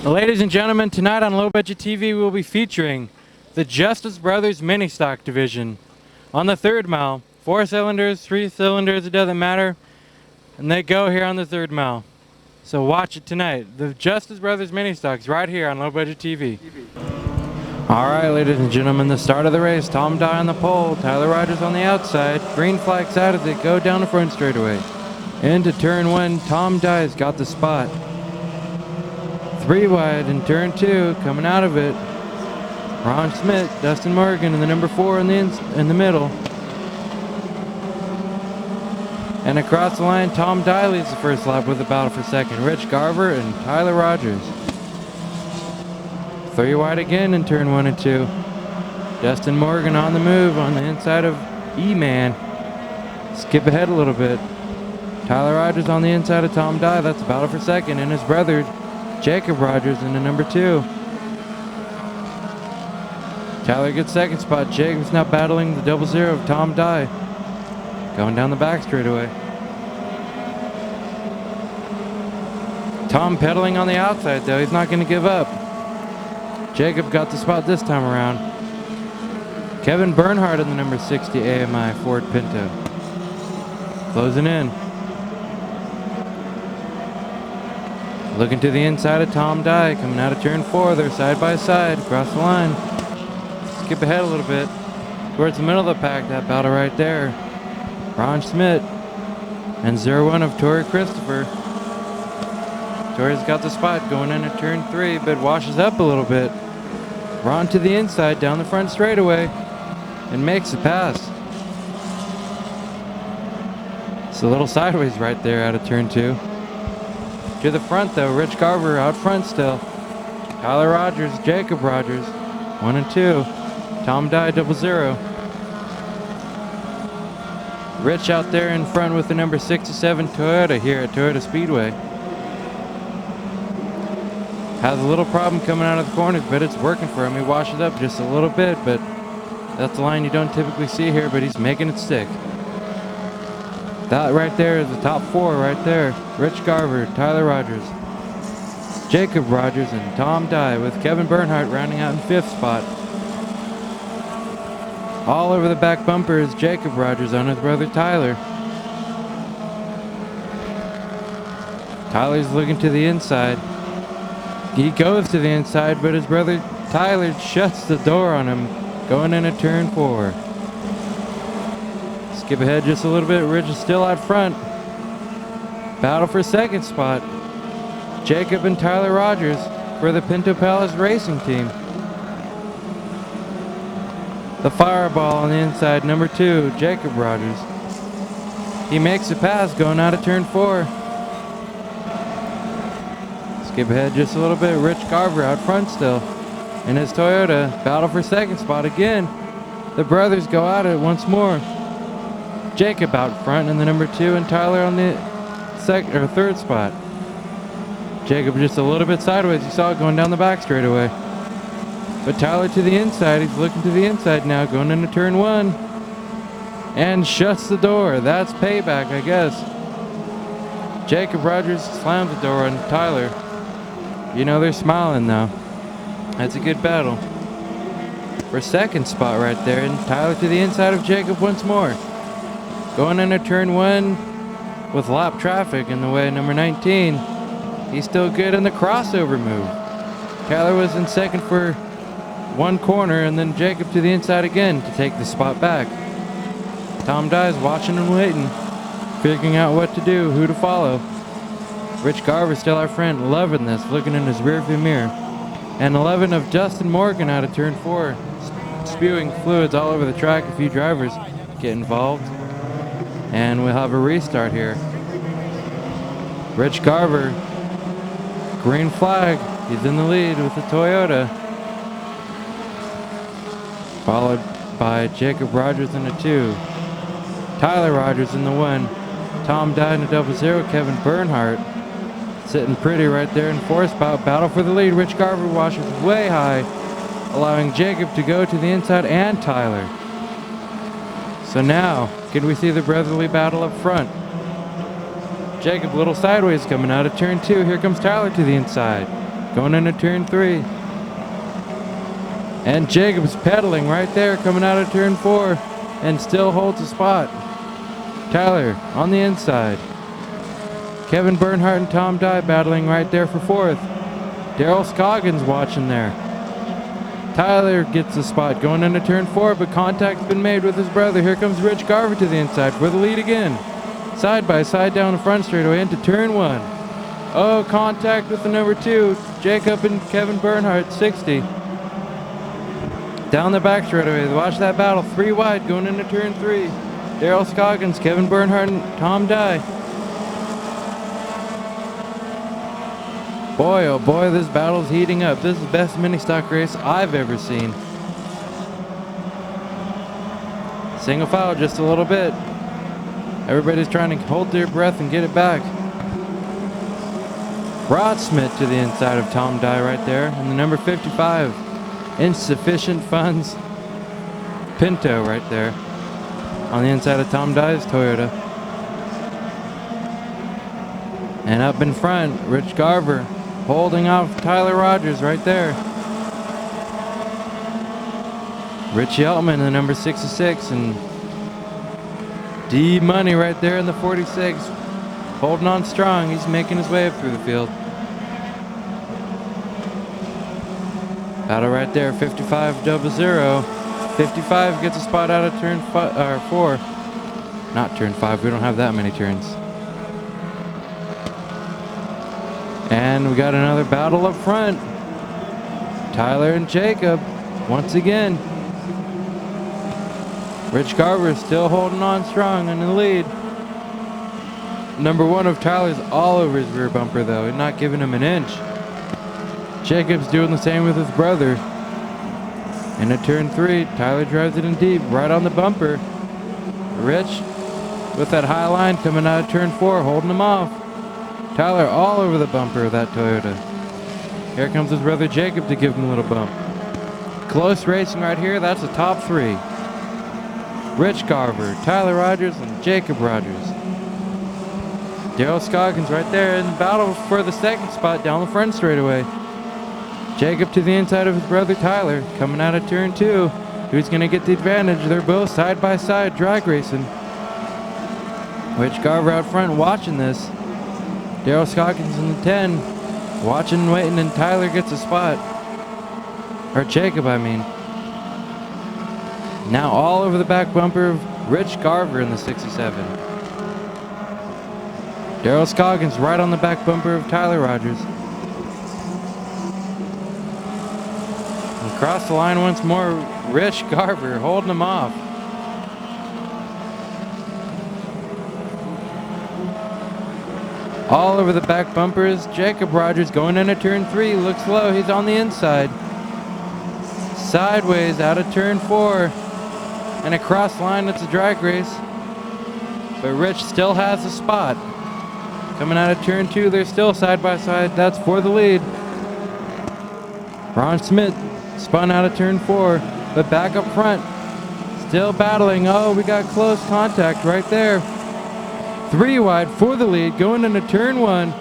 Ladies and gentlemen, tonight on Low Budget TV, we will be featuring the Justice Brothers Mini Stock Division. On the third mile, 4 cylinders, 3 cylinders, it doesn't matter, and they go here on the third mile. So watch it tonight. The Justice Brothers Mini Stocks right here on Low Budget TV. Alright, ladies and gentlemen, the start of the race. Tom Dye on the pole, Tyler Rogers on the outside. Green flag side as they go down the front straightaway. Into turn 1, Tom Dye's got the spot. 3 wide in turn 2, coming out of it. Ron Smith, Dustin Morgan, and the number 4 in the middle. And across the line, Tom Dye leads the first lap with a battle for second. Rich Garver and Tyler Rogers. 3 wide again in turn 1 and 2. Dustin Morgan on the move on the inside of E-Man. Skip ahead a little bit. Tyler Rogers on the inside of Tom Dye. That's a battle for second. And his brother, Jacob Rogers, in the number 2. Tyler gets second spot. Jacob's now battling the 00 of Tom Dye. Going down the back straightaway. Tom pedaling on the outside though. He's not going to give up. Jacob got the spot this time around. Kevin Bernhardt in the number 60 AMI Ford Pinto. Closing in. Looking to the inside of Tom Dye, coming out of turn 4. They're side by side across the line. Skip ahead a little bit towards the middle of the pack. That battle right there. Ron Smith and 01 of Tori Christopher. Tori's got the spot going into turn 3, but washes up a little bit. Ron to the inside down the front straightaway and makes the pass. It's a little sideways right there out of turn 2. To the front though, Rich Garver out front still. Tyler Rogers, Jacob Rogers, 1 and 2. Tom Dye 00. Rich out there in front with the number 67 Toyota here at Toyota Speedway. Has a little problem coming out of the corners, but it's working for him. He washes up just a little bit, but that's a line you don't typically see here, but he's making it stick. That right there is the top 4 right there. Rich Garver, Tyler Rogers, Jacob Rogers, and Tom Dye, with Kevin Bernhardt rounding out in 5th spot. All over the back bumper is Jacob Rogers on his brother Tyler. Tyler's looking to the inside. He goes to the inside, but his brother Tyler shuts the door on him going into turn 4. Skip ahead just a little bit. Rich is still out front. Battle for second spot. Jacob and Tyler Rogers for the Pinto Palace Racing Team. The fireball on the inside, number 2, Jacob Rogers. He makes a pass going out of turn 4. Skip ahead just a little bit. Rich Garver out front still in his Toyota. Battle for second spot again. The brothers go at it once more. Jacob out front in the number 2 and Tyler on the third spot. Jacob just a little bit sideways. You saw it going down the back straightaway. But Tyler to the inside. He's looking to the inside now, going into turn 1. And shuts the door. That's payback, I guess. Jacob Rogers slams the door on Tyler. You know they're smiling though. That's a good battle. For second spot right there. And Tyler to the inside of Jacob once more. Going into turn 1 with lap traffic in the way of number 19. He's still good in the crossover move. Tyler was in second for 1 corner, and then Jacob to the inside again to take the spot back. Tom Dye's watching and waiting, figuring out what to do, who to follow. Rich Garver still our friend, loving this, looking in his rearview mirror. And 11 of Dustin Morgan out of turn 4, spewing fluids all over the track. A few drivers get involved. And we'll have a restart here. Rich Garver, green flag. He's in the lead with the Toyota. Followed by Jacob Rogers in the 2. Tyler Rogers in the 1. Tom Dye in the 00. Kevin Bernhardt sitting pretty right there in 4th spot. Battle for the lead. Rich Garver washes way high, allowing Jacob to go to the inside and Tyler. So now, can we see the brotherly battle up front? Jacob a little sideways coming out of turn 2. Here comes Tyler to the inside. going into turn 3. And Jacob's pedaling right there, coming out of turn 4, and still holds a spot. Tyler on the inside. Kevin Bernhardt and Tom Dye battling right there for 4th. Daryl Scoggins watching there. Tyler gets the spot going into turn 4, but contact's been made with his brother. Here comes Rich Garver to the inside for the lead again. Side by side down the front straightaway into turn 1. Oh, contact with the number 2, Jacob and Kevin Bernhardt, 60. Down the back straightaway, watch that battle, 3 wide going into turn 3. Daryl Scoggins, Kevin Bernhardt, and Tom Dye. Boy, oh boy, this battle's heating up. This is the best mini stock race I've ever seen. Single file just a little bit. Everybody's trying to hold their breath and get it back. Rod Smith to the inside of Tom Dye right there. And the number 55, Insufficient Funds Pinto right there. On the inside of Tom Dye's Toyota. And up in front, Rich Garver holding off Tyler Rogers right there. Rich Yeltman, the number 66, and D Money right there in the 46, holding on strong. He's making his way up through the field. Battle right there, 55-0. 55 gets a spot out of turn 4. Not turn 5, we don't have that many turns. And we got another battle up front. Tyler and Jacob, once again. Rich Garver still holding on strong in the lead. Number 1 of Tyler's all over his rear bumper though, and not giving him an inch. Jacob's doing the same with his brother. Into turn 3, Tyler drives it in deep, right on the bumper. Rich with that high line coming out of turn 4, holding him off. Tyler all over the bumper of that Toyota. Here comes his brother Jacob to give him a little bump. Close racing right here, that's the top 3. Rich Garver, Tyler Rogers, and Jacob Rogers. Daryl Scoggins right there in battle for the 2nd spot down the front straightaway. Jacob to the inside of his brother Tyler, coming out of turn 2. Who's going to get the advantage? They're both side by side drag racing. Rich Garver out front watching this. Daryl Scoggins in the 10, watching and waiting, and Tyler gets a spot. Or Jacob, I mean. Now all over the back bumper of Rich Garver in the 67. Daryl Scoggins right on the back bumper of Tyler Rogers. Across the line once more, Rich Garver holding him off. All over the back bumpers, Jacob Rogers going into turn 3, looks low, he's on the inside. Sideways out of turn 4, and across the line, it's a drag race. But Rich still has a spot. Coming out of turn 2, they're still side by side, that's for the lead. Ron Smith spun out of turn 4, but back up front, still battling. Oh, we got close contact right there. 3 wide for the lead, going into turn 1.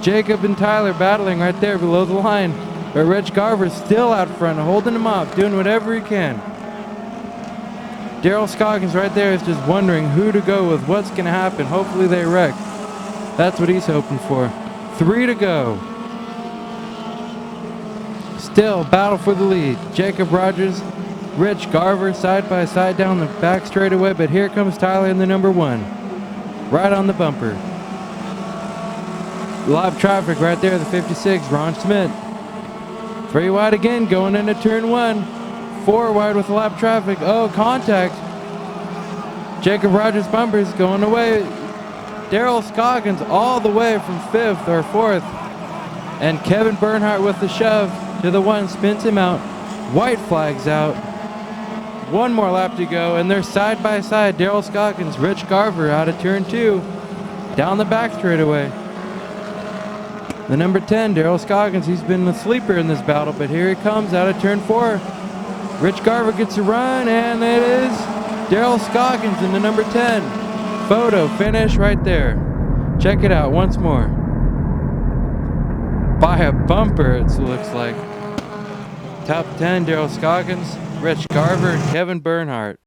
Jacob and Tyler battling right there below the line. But Rich Garver still out front, holding him off, doing whatever he can. Daryl Scoggins right there is just wondering who to go with, what's going to happen. Hopefully they wreck. That's what he's hoping for. 3 to go. Still battle for the lead. Jacob Rogers, Rich Garver side by side down the back straightaway, but here comes Tyler in the number 1. Right on the bumper. Live traffic right there, the 56, Ron Smith. 3 wide again, going into turn 1. 4 wide with lap traffic. Oh, contact. Jacob Rogers bumpers going away. Daryl Scoggins all the way from 5th or 4th. And Kevin Bernhardt with the shove to the 1, spins him out. White flags out. 1 more lap to go, and they're side by side. Daryl Scoggins, Rich Garver out of turn 2. Down the back straightaway. The number 10, Daryl Scoggins, he's been the sleeper in this battle, but here he comes out of turn 4. Rich Garver gets a run, and it is Daryl Scoggins in the number 10. Photo finish right there. Check it out once more. by a bumper, it looks like. Top 10, Daryl Scoggins, Rich Garver, and Kevin Bernhardt.